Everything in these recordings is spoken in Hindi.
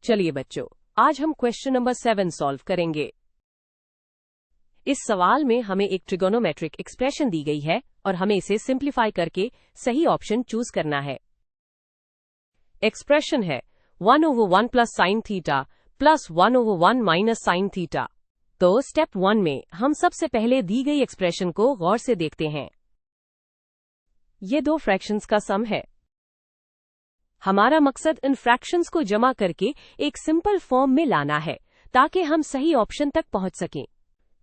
चलिए बच्चों, आज हम क्वेश्चन नंबर 7 सॉल्व करेंगे। इस सवाल में हमें एक ट्रिगोनोमेट्रिक एक्सप्रेशन दी गई है और हमें इसे सिंप्लीफाई करके सही ऑप्शन चूज करना है। एक्सप्रेशन है 1/1 plus sine theta plus 1/1 minus sine theta. तो स्टेप 1 में हम सबसे पहले दी गई एक्सप्रेशन को गौर से देखते हैं। ये दो फ्रैक्शंस का सम है। हमारा मकसद इन फ्रैक्शंस को जमा करके एक सिंपल फॉर्म में लाना है ताकि हम सही ऑप्शन तक पहुंच सकें।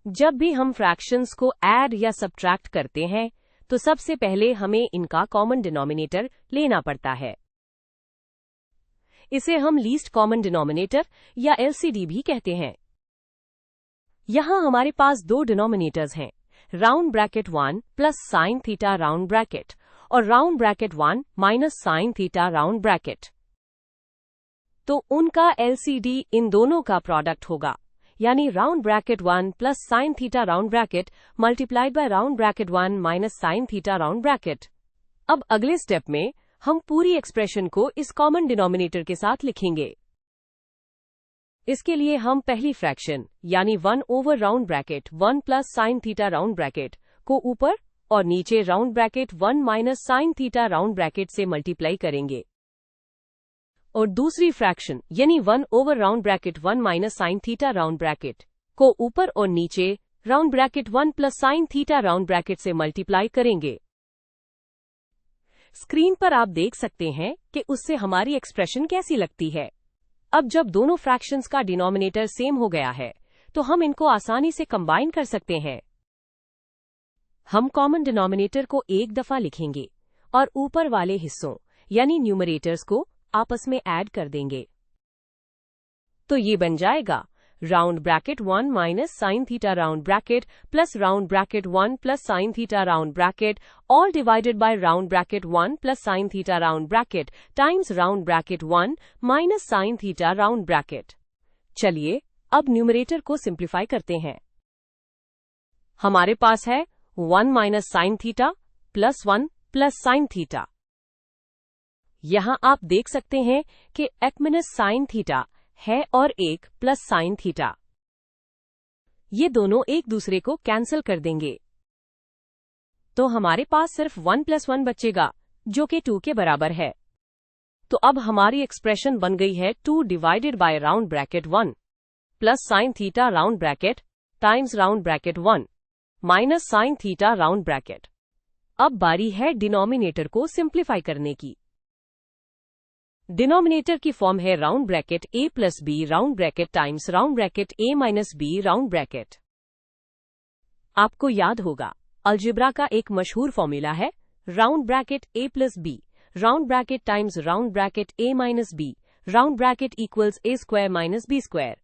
जब भी हम फ्रैक्शंस को ऐड या सब्ट्रैक्ट करते हैं तो सबसे पहले हमें इनका कॉमन डिनोमिनेटर लेना पड़ता है। इसे हम लीस्ट कॉमन डिनोमिनेटर या एलसीडी भी कहते हैं। यहां हमारे पास दो डिनोमिनेटर्स हैं, round bracket 1 plus sine theta round bracket और round bracket 1 minus sine theta round bracket. तो उनका एलसीडी इन दोनों का प्रोडक्ट होगा, यानी round bracket 1 plus sine theta round bracket multiplied by round bracket 1 minus sine theta round bracket. अब अगले स्टेप में हम पूरी एक्सप्रेशन को इस कॉमन डिनोमिनेटर के साथ लिखेंगे। इसके लिए हम पहली फ्रैक्शन यानी 1 over round bracket 1 plus sine theta round bracket को ऊपर और नीचे round bracket 1 minus sine theta round bracket से मल्टीप्लाई करेंगे, और दूसरी फ्रैक्शन यानी 1 over round bracket 1 minus sine theta round bracket को ऊपर और नीचे round bracket 1 plus sine theta round bracket से मल्टीप्लाई करेंगे। स्क्रीन पर आप देख सकते हैं कि उससे हमारी एक्सप्रेशन कैसी लगती है। अब जब दोनों फ्रैक्शंस का डिनोमिनेटर सेम हो गया है तो हम इनको आसानी से कंबाइन कर सकते हैं। हम कॉमन डिनोमिनेटर को एक दफा लिखेंगे और ऊपर वाले हिस्सों यानी न्यूमरेटर्स को आपस में ऐड कर देंगे। तो ये बन जाएगा round bracket 1 minus sine theta round bracket plus round bracket 1 plus sine theta round bracket all divided by round bracket 1 plus sine theta round bracket times round bracket 1 minus sine theta round bracket. चलिए अब न्यूमरेटर को सिंप्लीफाई करते हैं। हमारे पास है 1 minus sine theta plus 1 plus sine theta. यहां आप देख सकते हैं कि एक माइनस साइन थीटा है और एक प्लस साइन थीटा। ये दोनों एक दूसरे को कैंसिल कर देंगे, तो हमारे पास सिर्फ 1 प्लस 1 बचेगा जो कि 2 के बराबर है। तो अब हमारी एक्सप्रेशन बन गई है 2 divided by round bracket 1 plus sine theta round bracket times round bracket 1 minus sine theta round bracket. अब बारी है डिनोमिनेटर को सिंप्लीफाई करने की। डिनोमिनेटर की फॉर्म है round bracket a plus B round bracket times round bracket a minus B round bracket. आपको याद होगा अलजेब्रा का एक मशहूर फॉर्मूला है round bracket a plus B round bracket times round bracket a minus B round bracket equals a square minus b square.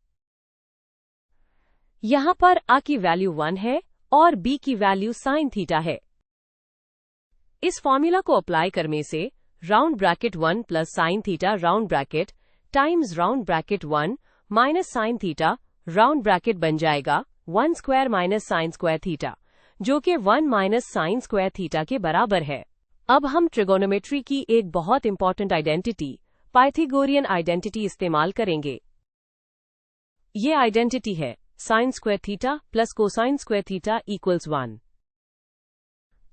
यहां पर a की वैल्यू 1 है और b की वैल्यू साइन थीटा है। इस फॉर्मूला को अप्लाई करने से round bracket 1 plus sine theta round bracket times round bracket 1 minus sine theta round bracket बन जाएगा 1 square minus sine square theta, जो कि 1 माइनस साइन स्क्वायर थीटा के बराबर है। अब हम ट्रिगोनोमेट्री की एक बहुत इंपॉर्टेंट आइडेंटिटी पाइथागोरियन आइडेंटिटी इस्तेमाल करेंगे। ये आइडेंटिटी है sine square theta plus cosine square theta equals 1।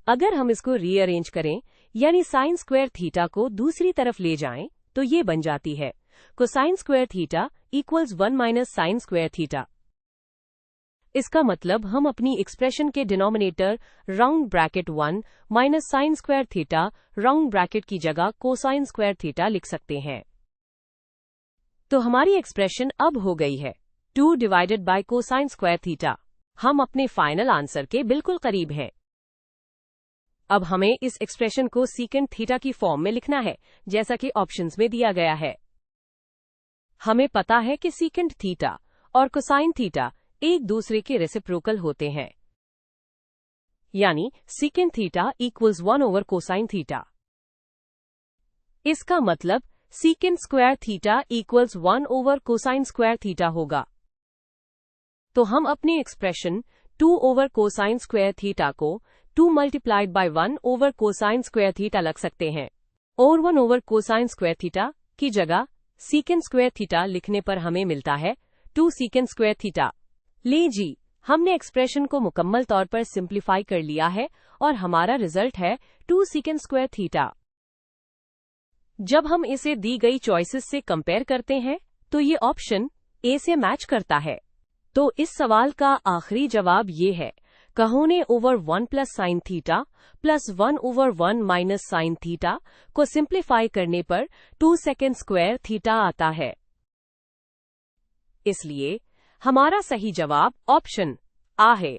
अगर हम इसको रीअरेंज करें यानी साइन स्क्वायर थीटा को दूसरी तरफ ले जाएं तो ये बन जाती है cosine square theta equals 1 minus sine square theta. इसका मतलब हम अपनी एक्सप्रेशन के denominator round bracket 1 minus sine square theta round bracket की जगह कोसाइन स्क्वायर थीटा लिख सकते हैं। तो हमारी एक्सप्रेशन अब हो गई है 2 divided by cosine square theta. हम अपने फाइनल आंसर के बिल्कुल करीब हैं। अब हमें इस एक्सप्रेशन को सीकेंट थीटा की फॉर्म में लिखना है जैसा कि ऑप्शंस में दिया गया है। हमें पता है कि सीकेंट थीटा और कोसाइन थीटा एक दूसरे के रेसिप्रोकल होते हैं, यानी secant theta equals 1 over cosine theta. इसका मतलब secant square theta equals 1 over cosine square theta होगा। तो हम अपनी expression 2 over cosine square theta को 2 multiplied by 1 over cosine square theta लग सकते हैं और 1 ओवर कोसाइन स्क्वायर थीटा की जगह सीकेंड स्क्वायर थीटा लिखने पर हमें मिलता है 2 सीकेंड स्क्वायर थीटा। ले जी, हमने एक्सप्रेशन को मुकम्मल तौर पर सिंप्लीफाई कर लिया है और हमारा रिजल्ट है 2 सीकेंड स्क्वायर थीटा। जब हम इसे दी गई चॉइसेस से कंपेयर करते हैं तो ये ऑप्शन ए से मैच करता है। तो इस सवाल का आखिरी जवाब ये है, कहोने over 1 plus sine theta plus 1 over 1 minus sine theta को सिंप्लीफाई करने पर 2 सेकेंड स्क्वायर थीटा आता है। इसलिए हमारा सही जवाब ऑप्शन आ है।